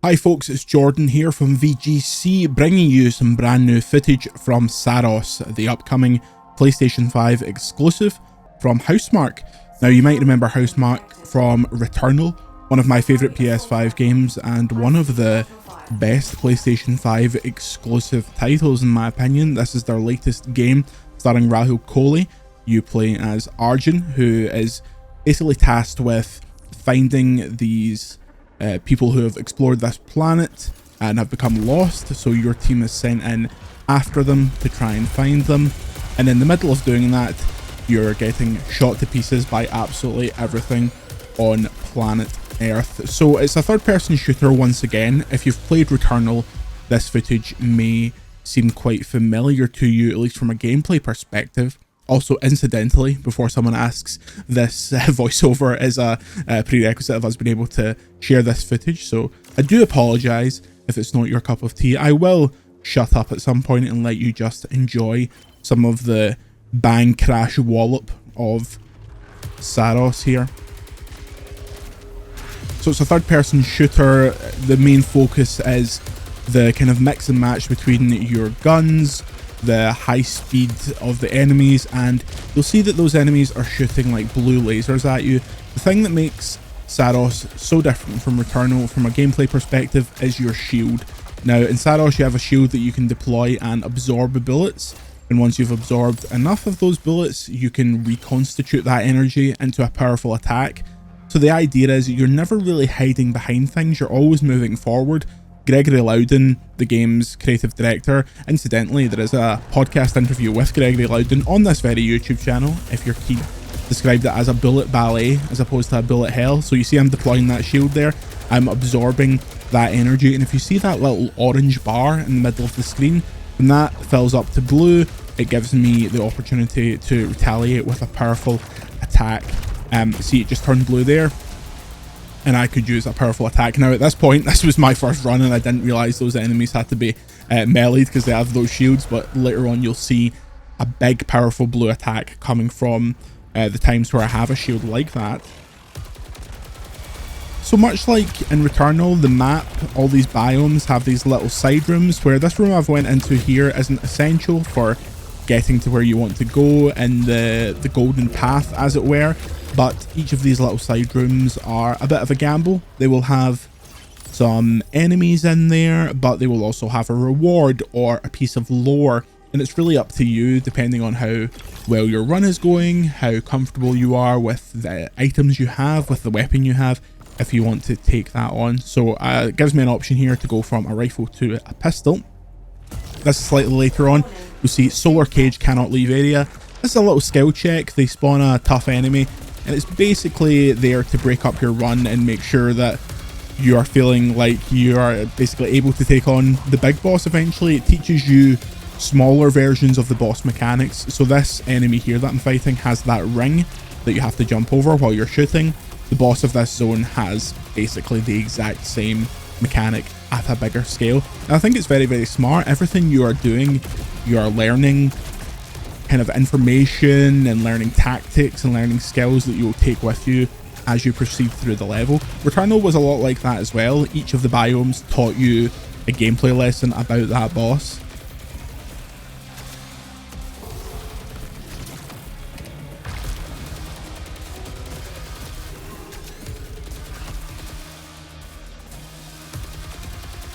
Hi folks, it's Jordan here from VGC, bringing you some brand new footage from Saros, the upcoming PlayStation 5 exclusive from Housemarque. Now you might remember Housemarque from Returnal, one of my favourite PS5 games and one of the best PlayStation 5 exclusive titles in my opinion. This is their latest game starring Rahul Kohli. You play as Arjun, who is basically tasked with finding these people who have explored this planet and have become lost, so your team is sent in after them to try and find them, and in the middle of doing that you're getting shot to pieces by absolutely everything on planet Earth. So it's a third-person shooter once again. If you've played Returnal, this footage may seem quite familiar to you, at least from a gameplay perspective. Also, incidentally, before someone asks, this voiceover is a prerequisite of us being able to share this footage, so I do apologise if it's not your cup of tea. I will shut up at some point and let you just enjoy some of the bang crash wallop of Saros here. So it's a third-person shooter. The main focus is the kind of mix and match between your guns, the high speed of the enemies, and you'll see that those enemies are shooting like blue lasers at you. The thing that makes Saros so different from Returnal from a gameplay perspective is your shield. Now in Saros you have a shield that you can deploy and absorb bullets, and once you've absorbed enough of those bullets you can reconstitute that energy into a powerful attack. So the idea is you're never really hiding behind things, you're always moving forward. Gregory Loudon, the game's creative director, incidentally there is a podcast interview with Gregory Loudon on this very YouTube channel if you're keen, described it as a bullet ballet as opposed to a bullet hell. So you see I'm deploying that shield there, I'm absorbing that energy, and if you see that little orange bar in the middle of the screen, when that fills up to blue it gives me the opportunity to retaliate with a powerful attack. See, it just turned blue there and I could use a powerful attack. Now at this point, this was my first run and I didn't realise those enemies had to be meleeed because they have those shields, but later on you'll see a big powerful blue attack coming from the times where I have a shield like that. So much like in Returnal, the map, all these biomes have these little side rooms, where this room I've went into here isn't essential for getting to where you want to go in the golden path as it were, but each of these little side rooms are a bit of a gamble. They will have some enemies in there, but they will also have a reward or a piece of lore, and it's really up to you depending on how well your run is going, how comfortable you are with the items you have, with the weapon you have, if you want to take that on. So it gives me an option here to go from a rifle to a pistol. This is slightly later on. You'll see solar cage cannot leave area. This is a little skill check. They spawn a tough enemy and it's basically there to break up your run and make sure that you are feeling like you are basically able to take on the big boss eventually. It teaches you smaller versions of the boss mechanics. So this enemy here that I'm fighting has that ring that you have to jump over while you're shooting. The boss of this zone has basically the exact same mechanic at a bigger scale. And I think it's very, very smart. Everything you are doing, you are learning kind of information and learning tactics and learning skills that you'll take with you as you proceed through the level. Returnal was a lot like that as well. Each of the biomes taught you a gameplay lesson about that boss.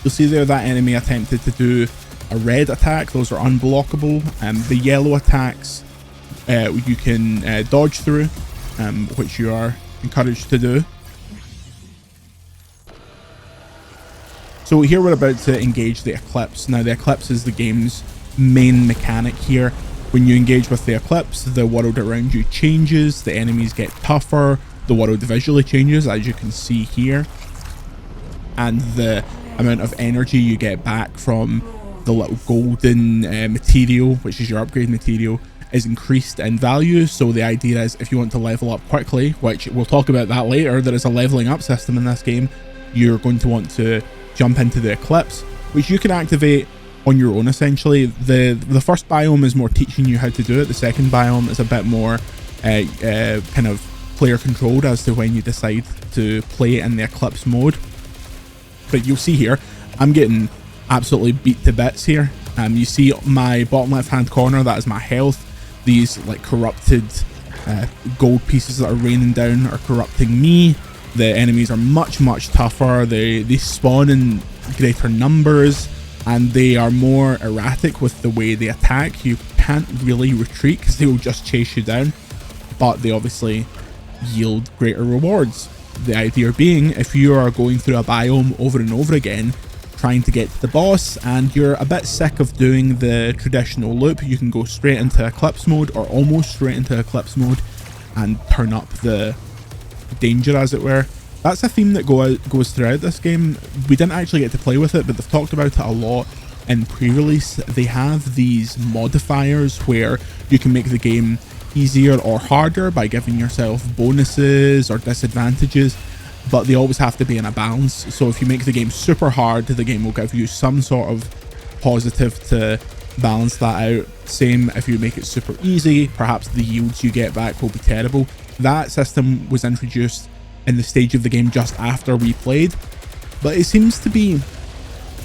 You'll see there that enemy attempted to do a red attack. Those are unblockable. The yellow attacks you can dodge through, which you are encouraged to do. So here we're about to engage the Eclipse. Now the Eclipse is the game's main mechanic here. When you engage with the Eclipse, the world around you changes, the enemies get tougher, the world visually changes as you can see here, and the amount of energy you get back from the little golden material, which is your upgrade material, is increased in value. So the idea is if you want to level up quickly, which we'll talk about that later, there is a leveling up system in this game, you're going to want to jump into the Eclipse, which you can activate on your own essentially. The first biome is more teaching you how to do it. The second biome is a bit more kind of player controlled as to when you decide to play in the Eclipse mode. But you'll see here, I'm getting absolutely beat to bits here. You see my bottom left hand corner, that is my health. These like corrupted gold pieces that are raining down are corrupting me. The enemies are much tougher. They spawn in greater numbers, and they are more erratic with the way they attack. You can't really retreat because they will just chase you down, but they obviously yield greater rewards. The idea being, if you are going through a biome over and over again trying to get to the boss and you're a bit sick of doing the traditional loop, you can go straight into Eclipse mode, or almost straight into Eclipse mode, and turn up the danger, as it were. That's a theme that goes throughout this game. We didn't actually get to play with it, but they've talked about it a lot in pre-release. They have these modifiers where you can make the game easier or harder by giving yourself bonuses or disadvantages, but they always have to be in a balance. So if you make the game super hard, the game will give you some sort of positive to balance that out. Same if you make it super easy, perhaps the yields you get back will be terrible. That system was introduced in the stage of the game just after we played, but it seems to be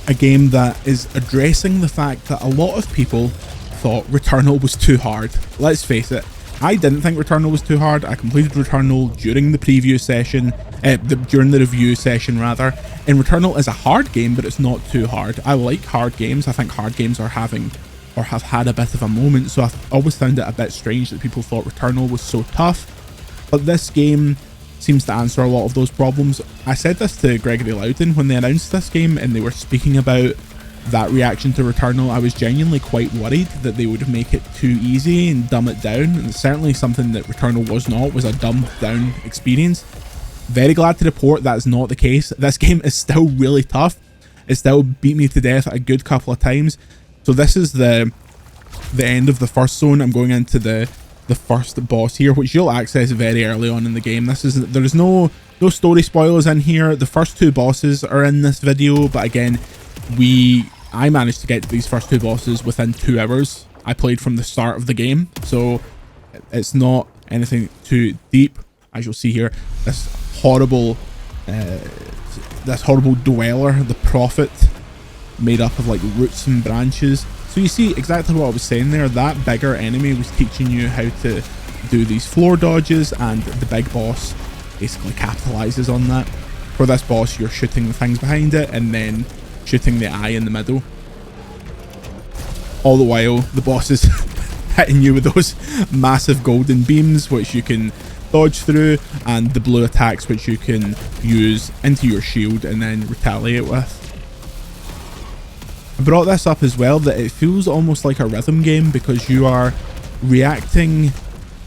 a game that is addressing the fact that a lot of people thought Returnal was too hard. Let's face it, I didn't think Returnal was too hard. I completed Returnal during the preview session, during the review session rather, and Returnal is a hard game, but it's not too hard. I like hard games. I think hard games are having, or have had, a bit of a moment, so I've always found it a bit strange that people thought Returnal was so tough. But this game seems to answer a lot of those problems. I said this to Gregory Loudon when they announced this game and they were speaking about that reaction to Returnal. I was genuinely quite worried that they would make it too easy and dumb it down, and it's certainly something that Returnal was not, was a dumbed down experience. Very glad to report that is not the case. This game is still really tough. It still beat me to death a good couple of times. So this is the end of the first zone. I'm going into the first boss here, which you'll access very early on in the game. There's no story spoilers in here. The first two bosses are in this video, but again, I managed to get to these first two bosses within 2 hours. I played from the start of the game, so it's not anything too deep. As you'll see here, this horrible dweller, the prophet, made up of like roots and branches. So you see exactly what I was saying there. That bigger enemy was teaching you how to do these floor dodges, and the big boss basically capitalizes on that. For this boss, you're shooting the things behind it and then shooting the eye in the middle. All the while, the boss is hitting you with those massive golden beams, which you can dodge through, and the blue attacks, which you can use into your shield and then retaliate with. I brought this up as well, that it feels almost like a rhythm game, because you are reacting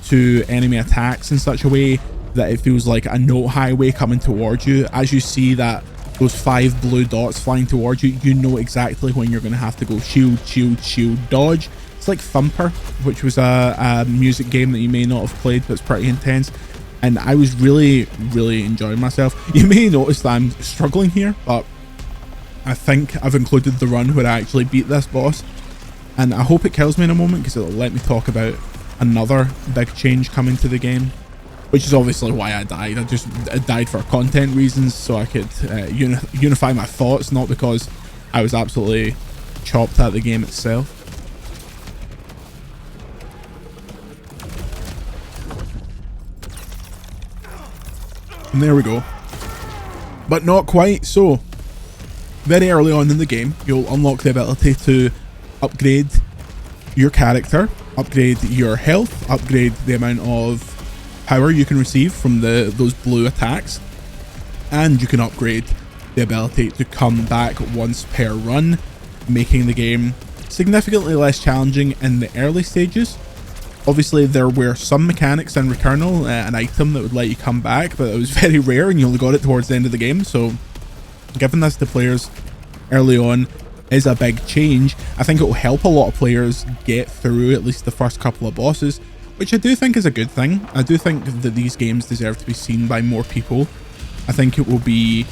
to enemy attacks in such a way that it feels like a note highway coming towards you. As you see that those 5 blue dots flying towards you, you know exactly when you're going to have to go shield, shield, shield, dodge. It's like Thumper, which was a music game that you may not have played, but it's pretty intense. And I was really enjoying myself. You may notice that I'm struggling here, but I think I've included the run where I actually beat this boss. And I hope it kills me in a moment, because it'll let me talk about another big change coming to the game, which is obviously why I died. I died for content reasons, so I could unify my thoughts, not because I was absolutely chopped at the game itself. And there we go. But not quite. So very early on in the game, you'll unlock the ability to upgrade your character, upgrade your health, upgrade the amount of power you can receive from those blue attacks, and you can upgrade the ability to come back once per run, making the game significantly less challenging in the early stages. Obviously, there were some mechanics in Returnal, an item that would let you come back, but it was very rare and you only got it towards the end of the game. So giving this to players early on is a big change. I think it will help a lot of players get through at least the first couple of bosses, which I do think is a good thing. I do think that these games deserve to be seen by more people. I think it will be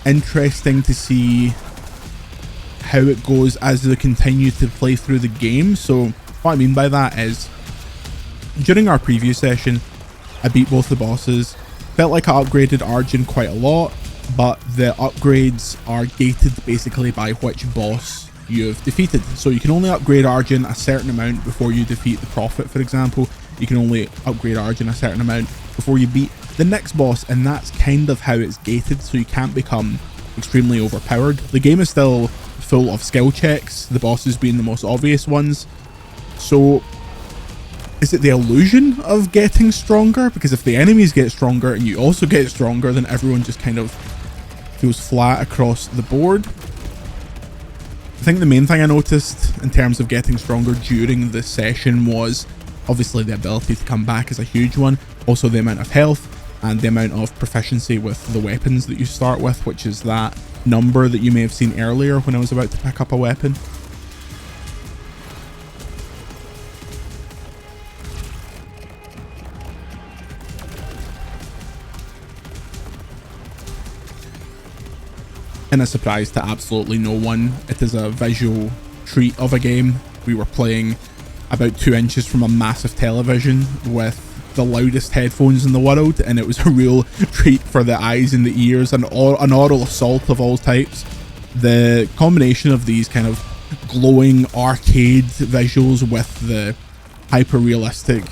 interesting to see how it goes as they continue to play through the game. So what I mean by that is, during our preview session, I beat both the bosses. Felt like I upgraded Arjun quite a lot. but the upgrades are gated basically by which boss you've defeated. So you can only upgrade Arjun a certain amount before you defeat the Prophet, for example. You can only upgrade Arjun a certain amount before you beat the next boss, and that's kind of how it's gated, so you can't become extremely overpowered. The game is still full of skill checks, the bosses being the most obvious ones. So is it the illusion of getting stronger? Because if the enemies get stronger and you also get stronger, then everyone just kind of feels flat across the board. I think the main thing I noticed in terms of getting stronger during this session was obviously the ability to come back is a huge one. Also the amount of health and the amount of proficiency with the weapons that you start with, which is that number that you may have seen earlier when I was about to pick up a weapon. And a surprise to absolutely no one, it is a visual treat of a game. We were playing about 2 inches from a massive television with the loudest headphones in the world, and it was a real treat for the eyes and the ears, and an aural assault of all types. The combination of these kind of glowing arcade visuals with the hyper-realistic,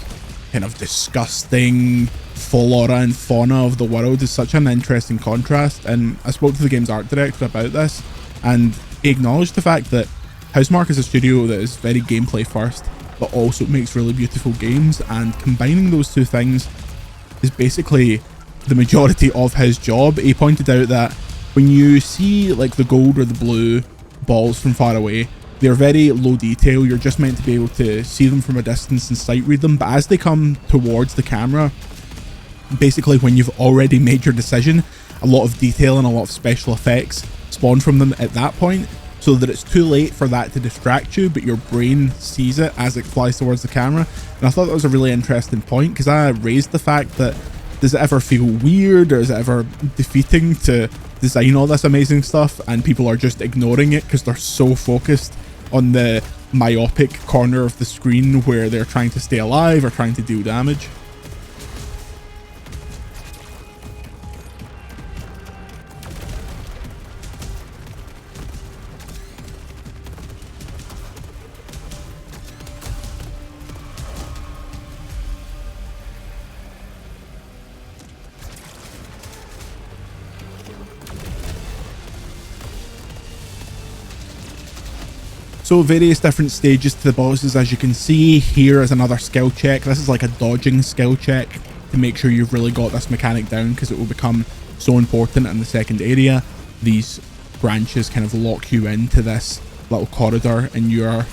kind of disgusting flora and fauna of the world is such an interesting contrast. And I spoke to the game's art director about this, and he acknowledged the fact that Housemarque is a studio that is very gameplay first, but also makes really beautiful games, and combining those two things is basically the majority of his job. He pointed out that when you see like the gold or the blue balls from far away, they're very low detail. You're just meant to be able to see them from a distance and sight read them, but as they come towards the camera, basically when you've already made your decision, a lot of detail and a lot of special effects spawn from them at that point, so that it's too late for that to distract you, but your brain sees it as it flies towards the camera. And I thought that was a really interesting point, because I raised the fact that, does it ever feel weird, or is it ever defeating to design all this amazing stuff and people are just ignoring it because they're so focused on the myopic corner of the screen where they're trying to stay alive or trying to deal damage? So various different stages to the bosses, as you can see. Here is another skill check. This is like a dodging skill check to make sure you've really got this mechanic down, because it will become so important in the second area. These branches kind of lock you into this little corridor, and you're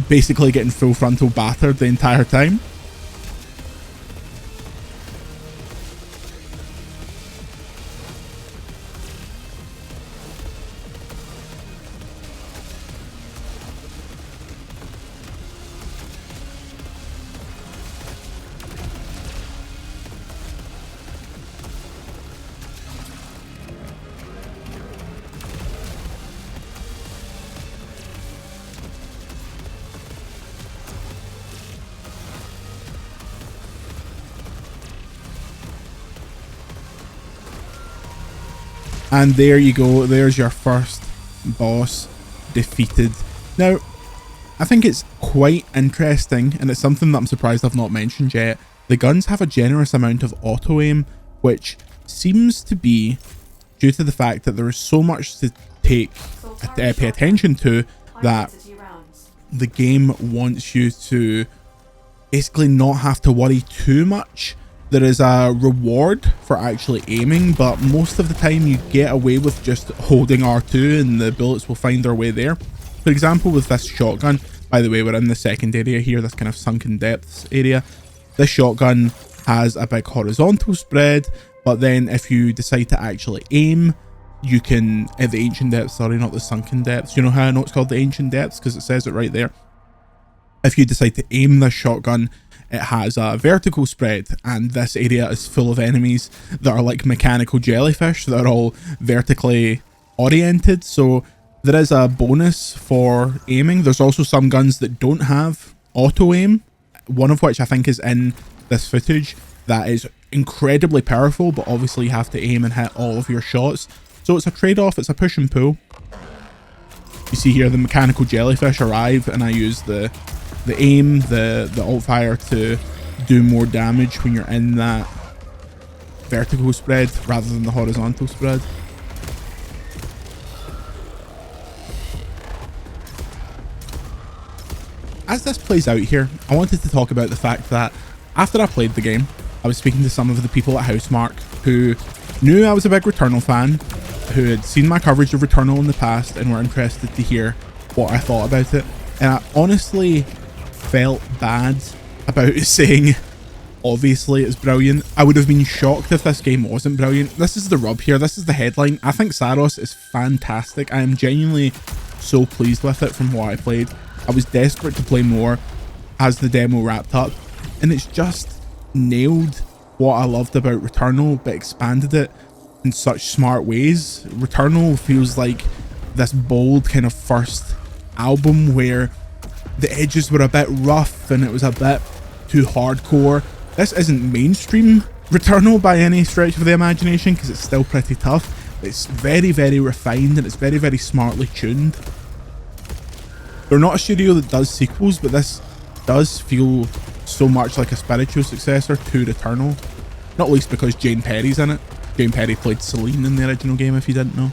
basically getting full frontal battered the entire time. And there you go, there's your first boss defeated. Now, I think it's quite interesting, and it's something that I'm surprised I've not mentioned yet. The guns have a generous amount of auto-aim, which seems to be due to the fact that there is so much to pay attention to, that the game wants you to basically not have to worry too much. There is a reward for actually aiming, but most of the time you get away with just holding R2 and the bullets will find their way there. For example, with this shotgun, by the way, we're in the second area here, this kind of sunken depths area. This shotgun has a big horizontal spread, but then if you decide to actually aim, you can, at the ancient depths, sorry, not the sunken depths. You know how I know it's called the ancient depths? Because it says it right there. If you decide to aim this shotgun, it has a vertical spread, and this area is full of enemies that are like mechanical jellyfish that are all vertically oriented. So there is a bonus for aiming. There's also some guns that don't have auto aim, one of which I think is in this footage, that is incredibly powerful, but obviously you have to aim and hit all of your shots. So it's a trade-off, it's a push and pull. You see here the mechanical jellyfish arrive, and I use the aim, the alt fire to do more damage when you're in that vertical spread rather than the horizontal spread. As this plays out here, I wanted to talk about the fact that after I played the game, I was speaking to some of the people at Housemarque who knew I was a big Returnal fan, who had seen my coverage of Returnal in the past and were interested to hear what I thought about it. And I honestly felt bad about saying, obviously it's brilliant. I would have been shocked if this game wasn't brilliant. This is the rub here. This is the headline. I think Saros is fantastic. I am genuinely so pleased with it from what I played. I was desperate to play more as the demo wrapped up, and it's just nailed what I loved about Returnal, but expanded it in such smart ways. Returnal feels like this bold kind of first album where the edges were a bit rough and it was a bit too hardcore. This isn't mainstream Returnal by any stretch of the imagination, because it's still pretty tough. It's very, very refined, and it's very, very smartly tuned. They're not a studio that does sequels, but this does feel so much like a spiritual successor to Returnal. Not least because Jane Perry's in it. Jane Perry played Celine in the original game, if you didn't know.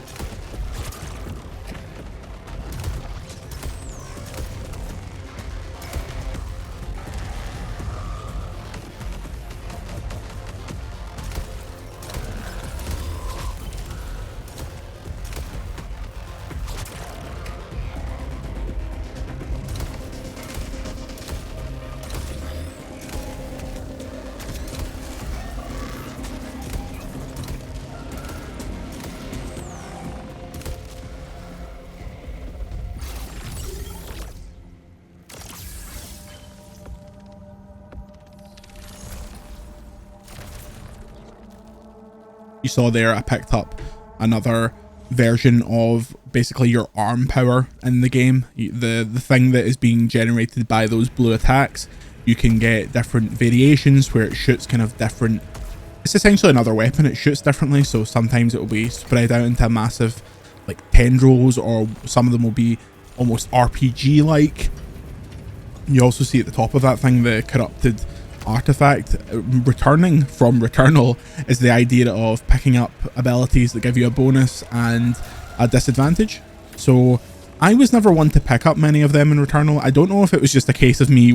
You saw there I picked up another version of basically your arm power in the game. The thing that is being generated by those blue attacks, you can get different variations where it shoots kind of different. It's essentially another weapon. It shoots differently, so sometimes it will be spread out into massive like tendrils, or some of them will be almost RPG like. You also see at the top of that thing the corrupted artifact. Returning from Returnal is the idea of picking up abilities that give you a bonus and a disadvantage. So I was never one to pick up many of them in Returnal. I don't know if it was just a case of me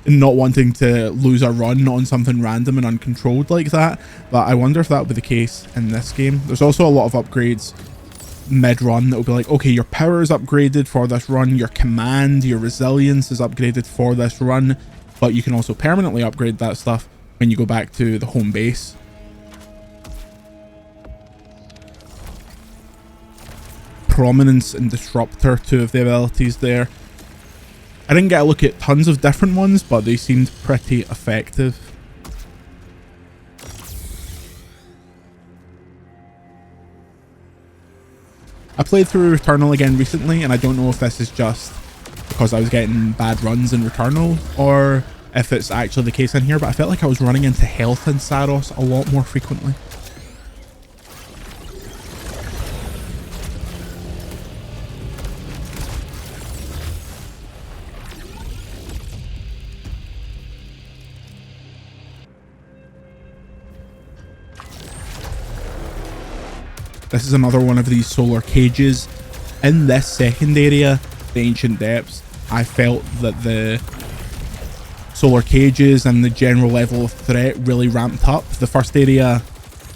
not wanting to lose a run on something random and uncontrolled like that, but I wonder if that would be the case in this game. There's also a lot of upgrades mid-run that will be like, okay, your power is upgraded for this run, your command, your resilience is upgraded for this run, but you can also permanently upgrade that stuff when you go back to the home base. Prominence and Disruptor, two of the abilities there. I didn't get a look at tons of different ones, but they seemed pretty effective. I played through Returnal again recently, and I don't know if this is just because I was getting bad runs in Returnal, or if it's actually the case in here, but I felt like I was running into health in Saros a lot more frequently. This is another one of these solar cages. In this second area, the Ancient Depths, I felt that the solar cages and the general level of threat really ramped up. The first area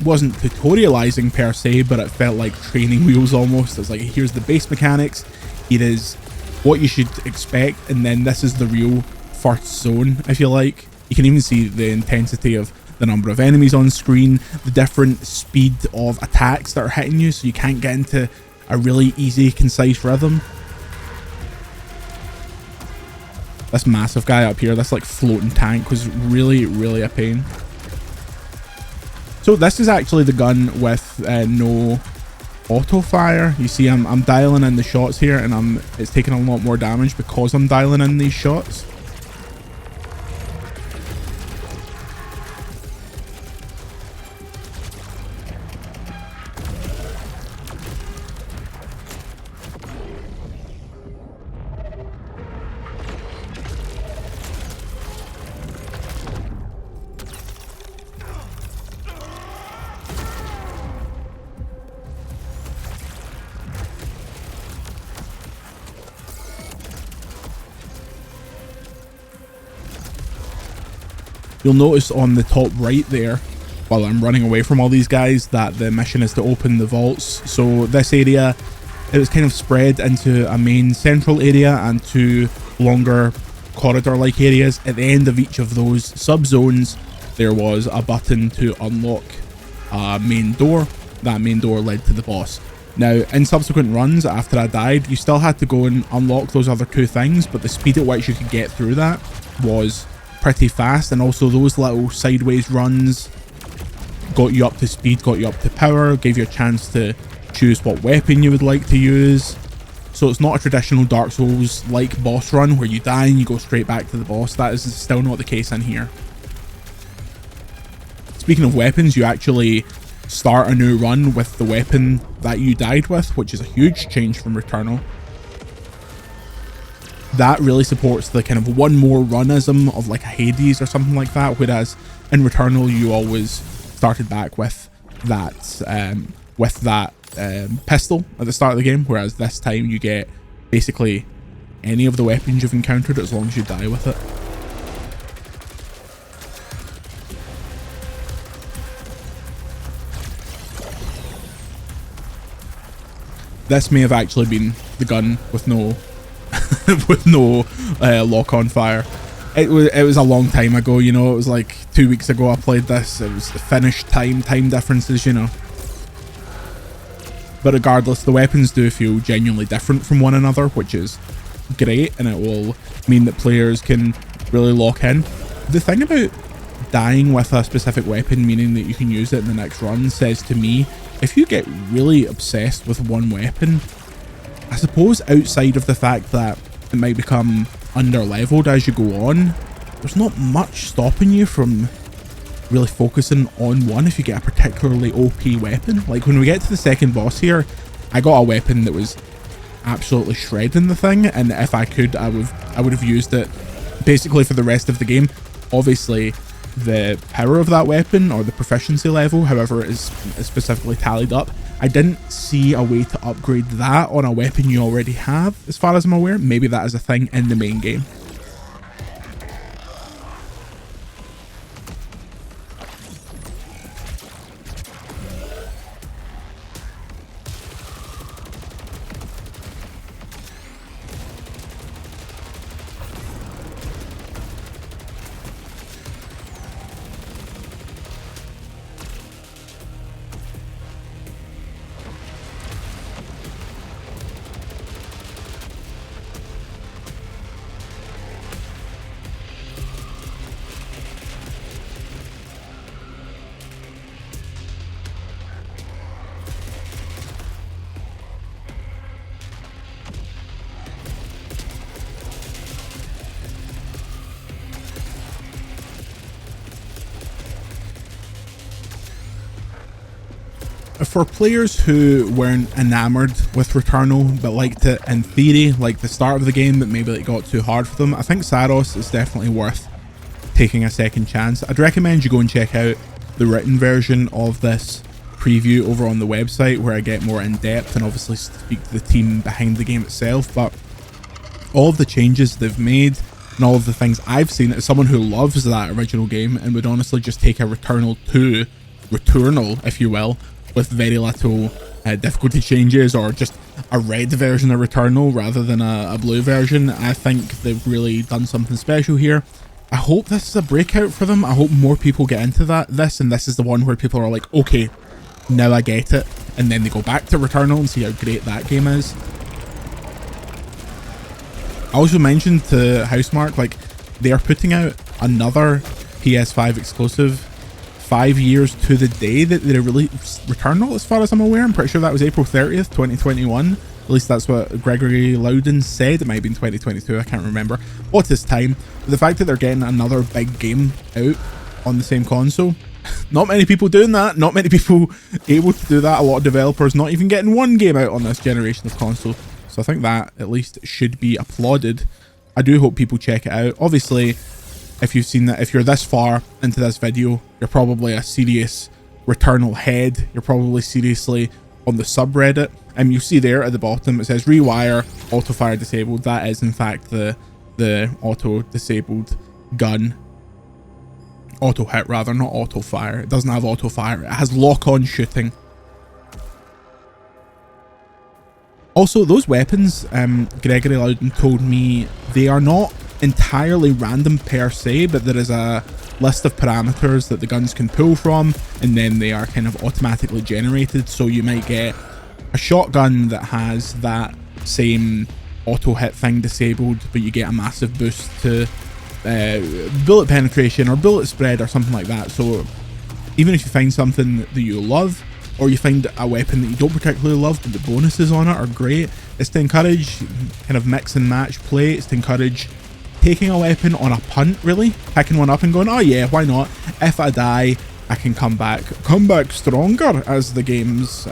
wasn't tutorializing per se, but it felt like training wheels almost. It's like, here's the base mechanics, here is what you should expect, and then this is the real first zone, I feel like. You can even see the intensity of the number of enemies on screen, the different speed of attacks that are hitting you, so you can't get into a really easy, concise rhythm. This massive guy up here, this like floating tank, was really, really a pain. So this is actually the gun with no auto fire. You see I'm dialing in the shots here, and it's taking a lot more damage because I'm dialing in these shots. You'll notice on the top right there, while I'm running away from all these guys, that the mission is to open the vaults. So this area, it was kind of spread into a main central area and two longer corridor-like areas. At the end of each of those sub-zones, there was a button to unlock a main door. That main door led to the boss. Now, in subsequent runs after I died, you still had to go and unlock those other two things, but the speed at which you could get through that was pretty fast, and also those little sideways runs got you up to speed, got you up to power, gave you a chance to choose what weapon you would like to use. So it's not a traditional Dark Souls like boss run where you die and you go straight back to the boss. That is still not the case in here. Speaking of weapons, you actually start a new run with the weapon that you died with, which is a huge change from Returnal. That really supports the kind of one more runism of like a Hades or something like that, whereas in Returnal you always started back with that pistol at the start of the game, whereas this time you get basically any of the weapons you've encountered as long as you die with it. This may have actually been the gun with no with no lock-on fire. It was a long time ago, you know. It was like 2 weeks ago I played this. It was finished time differences, you know. But regardless, the weapons do feel genuinely different from one another, which is great, and it will mean that players can really lock in. The thing about dying with a specific weapon, meaning that you can use it in the next run, says to me, if you get really obsessed with one weapon, I suppose outside of the fact that it might become under-leveled as you go on, there's not much stopping you from really focusing on one if you get a particularly OP weapon. Like when we get to the second boss here, I got a weapon that was absolutely shredding the thing, and if I could, I would have used it basically for the rest of the game. Obviously, the power of that weapon, or the proficiency level, however it is specifically tallied up, I didn't see a way to upgrade that on a weapon you already have, as far as I'm aware. Maybe that is a thing in the main game. For players who weren't enamored with Returnal but liked it in theory, like the start of the game, but maybe it got too hard for them, I think Saros is definitely worth taking a second chance. I'd recommend you go and check out the written version of this preview over on the website, where I get more in depth and obviously speak to the team behind the game itself. But all of the changes they've made and all of the things I've seen, as someone who loves that original game and would honestly just take a Returnal if you will, with very little difficulty changes, or just a red version of Returnal rather than a blue version, I think they've really done something special here. I hope this is a breakout for them. I hope more people get into this, and this is the one where people are like, okay, now I get it, and then they go back to Returnal and see how great that game is. I also mentioned to Housemarque, like, they are putting out another PS5 exclusive 5 years to the day that they released Returnal, as far as I'm aware. I'm pretty sure that was April 30th, 2021. At least that's what Gregory Loudon said. It might have been 2022, I can't remember. What's this time? But the fact that they're getting another big game out on the same console, not many people doing that, not many people able to do that. A lot of developers not even getting one game out on this generation of console. So I think that at least should be applauded. I do hope people check it out. Obviously, if you've seen that, if you're this far into this video, you're probably a serious Returnal head. You're probably seriously on the subreddit. And you see there at the bottom, it says rewire auto fire disabled. That is in fact the auto disabled gun. auto hit rather, not auto fire. It doesn't have auto fire. It has lock on shooting. Also, those weapons, Gregory Loudon told me, they are not entirely random per se, but there is a list of parameters that the guns can pull from, and then they are kind of automatically generated. So you might get a shotgun that has that same auto hit thing disabled, but you get a massive boost to bullet penetration or bullet spread or something like that. So even if you find something that you love, or you find a weapon that you don't particularly love but the bonuses on it are great, it's to encourage kind of mix and match play. It's to encourage taking a weapon on a punt, really, picking one up and going, oh yeah, why not? If I die, I can come back stronger, as the game's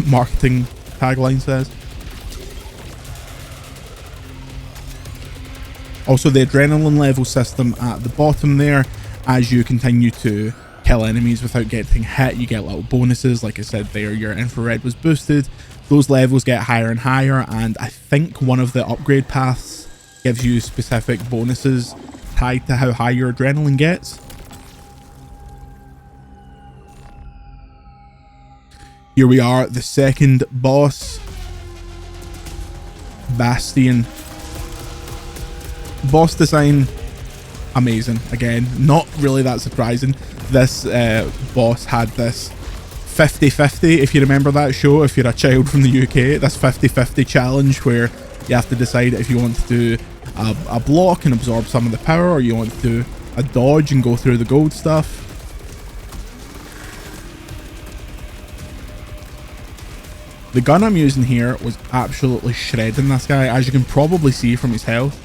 marketing tagline says. Also, the adrenaline level system at the bottom there, as you continue to kill enemies without getting hit, you get little bonuses. Like I said there, your infrared was boosted. Those levels get higher and higher, and I think one of the upgrade paths gives you specific bonuses tied to how high your adrenaline gets. Here we are, the second boss, Bastion. Boss design, amazing. Again, not really that surprising. This boss had this 50-50, if you remember that show, if you're a child from the UK, this 50-50 challenge where you have to decide if you want to do a block and absorb some of the power, or you want to do a dodge and go through the gold stuff. The gun I'm using here was absolutely shredding this guy, as you can probably see from his health.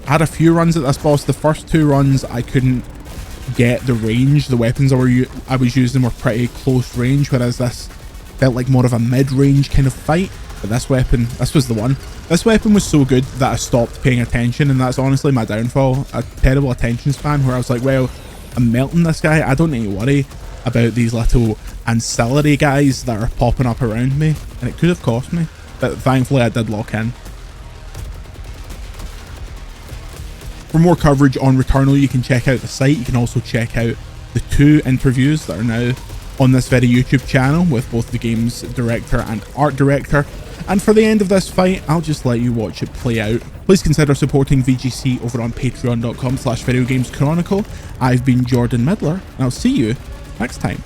I had a few runs at this boss. The first two runs I couldn't get the range. The weapons I was using were pretty close range, whereas this felt like more of a mid-range kind of fight. But this weapon, this was the one. This weapon was so good that I stopped paying attention, and that's honestly my downfall. A terrible attention span where I was like, well, I'm melting this guy. I don't need to worry about these little ancillary guys that are popping up around me, and it could have cost me, but thankfully I did lock in. For more coverage on Returnal, you can check out the site. You can also check out the 2 interviews that are now on this very YouTube channel with both the game's director and art director. And for the end of this fight, I'll just let you watch it play out. Please consider supporting VGC over on patreon.com/videogameschronicle. I've been Jordan Midler, and I'll see you next time.